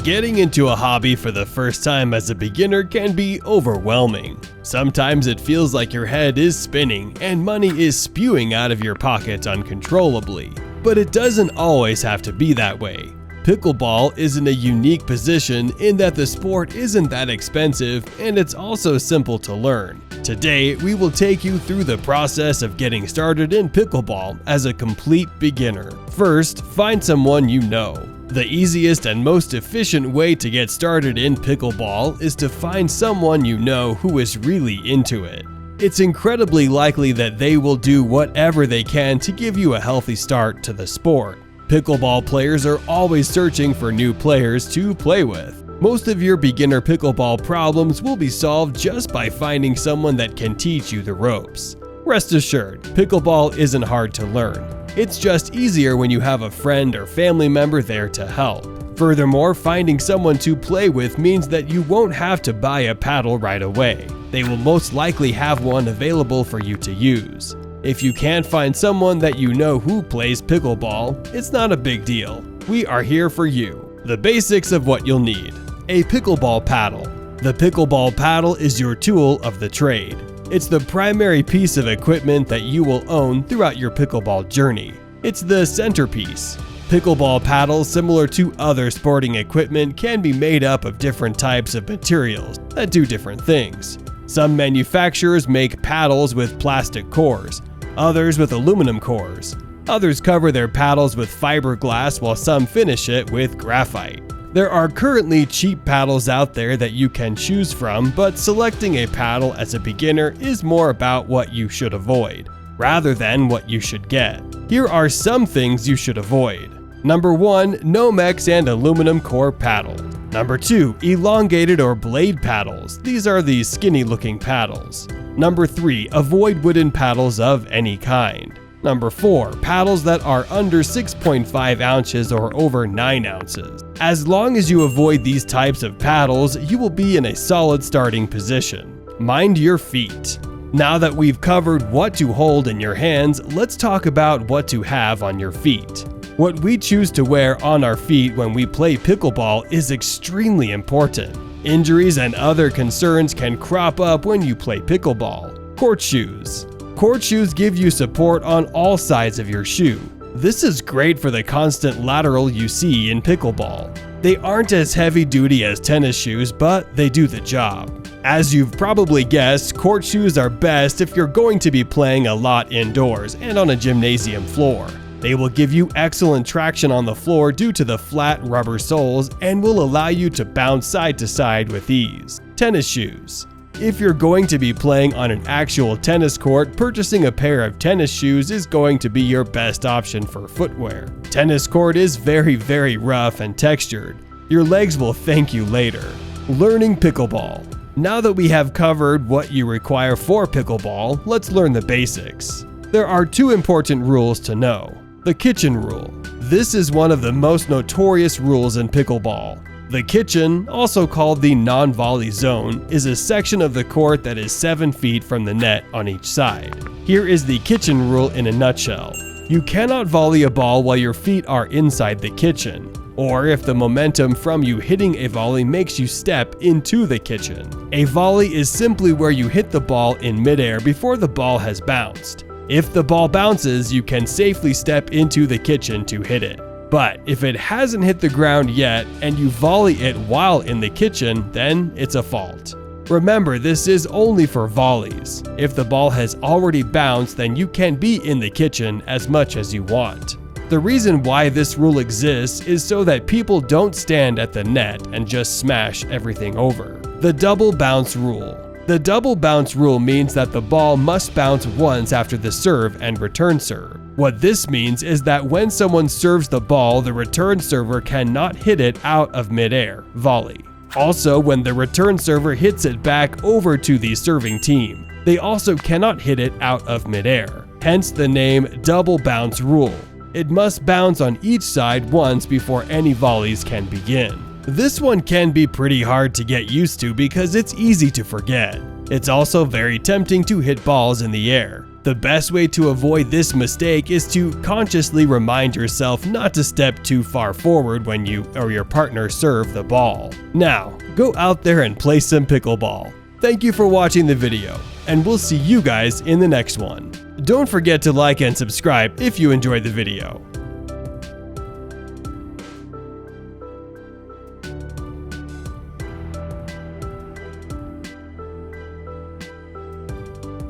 Getting into a hobby for the first time as a beginner can be overwhelming. Sometimes it feels like your head is spinning and money is spewing out of your pockets uncontrollably. But it doesn't always have to be that way. Pickleball is in a unique position in that the sport isn't that expensive and it's also simple to learn. Today, we will take you through the process of getting started in pickleball as a complete beginner. First, find someone you know. The easiest and most efficient way to get started in pickleball is to find someone you know who is really into it. It's incredibly likely that they will do whatever they can to give you a healthy start to the sport. Pickleball players are always searching for new players to play with. Most of your beginner pickleball problems will be solved just by finding someone that can teach you the ropes. Rest assured, pickleball isn't hard to learn. It's just easier when you have a friend or family member there to help. Furthermore, finding someone to play with means that you won't have to buy a paddle right away. They will most likely have one available for you to use. If you can't find someone that you know who plays pickleball, it's not a big deal. We are here for you. The basics of what you'll need. A pickleball paddle. The pickleball paddle is your tool of the trade. It's the primary piece of equipment that you will own throughout your pickleball journey. It's the centerpiece. Pickleball paddles, similar to other sporting equipment, can be made up of different types of materials that do different things. Some manufacturers make paddles with plastic cores, others with aluminum cores. Others cover their paddles with fiberglass while some finish it with graphite. There are currently cheap paddles out there that you can choose from, but selecting a paddle as a beginner is more about what you should avoid, rather than what you should get. Here are some things you should avoid. Number 1. Nomex and aluminum core paddles. Number 2. Elongated or blade paddles. These are the skinny looking paddles. Number 3. Avoid wooden paddles of any kind. Number 4. Paddles that are under 6.5 ounces or over 9 ounces. As long as you avoid these types of paddles, you will be in a solid starting position. Mind your feet. Now that we've covered what to hold in your hands, let's talk about what to have on your feet. What we choose to wear on our feet when we play pickleball is extremely important. Injuries and other concerns can crop up when you play pickleball. Court shoes. Court shoes give you support on all sides of your shoe. This is great for the constant lateral you see in pickleball. They aren't as heavy duty as tennis shoes, but they do the job. As you've probably guessed, court shoes are best if you're going to be playing a lot indoors and on a gymnasium floor. They will give you excellent traction on the floor due to the flat rubber soles and will allow you to bounce side to side with ease. Tennis shoes. If you're going to be playing on an actual tennis court, purchasing a pair of tennis shoes is going to be your best option for footwear. Tennis court is very rough and textured. Your legs will thank you later. Learning pickleball. Now that we have covered what you require for pickleball, let's learn the basics. There are 2 important rules to know. The kitchen rule. This is one of the most notorious rules in pickleball. The kitchen, also called the non-volley zone, is a section of the court that is 7 feet from the net on each side. Here is the kitchen rule in a nutshell. You cannot volley a ball while your feet are inside the kitchen, or if the momentum from you hitting a volley makes you step into the kitchen. A volley is simply where you hit the ball in midair before the ball has bounced. If the ball bounces, you can safely step into the kitchen to hit it. But if it hasn't hit the ground yet and you volley it while in the kitchen, then it's a fault. Remember, this is only for volleys. If the ball has already bounced, then you can be in the kitchen as much as you want. The reason why this rule exists is so that people don't stand at the net and just smash everything over. The double bounce rule. The double bounce rule means that the ball must bounce once after the serve and return serve. What this means is that when someone serves the ball, the return server cannot hit it out of midair, volley. Also, when the return server hits it back over to the serving team, they also cannot hit it out of midair. Hence the name double bounce rule. It must bounce on each side once before any volleys can begin. This one can be pretty hard to get used to because it's easy to forget. It's also very tempting to hit balls in the air. The best way to avoid this mistake is to consciously remind yourself not to step too far forward when you or your partner serve the ball. Now, go out there and play some pickleball. Thank you for watching the video, and we'll see you guys in the next one. Don't forget to like and subscribe if you enjoyed the video.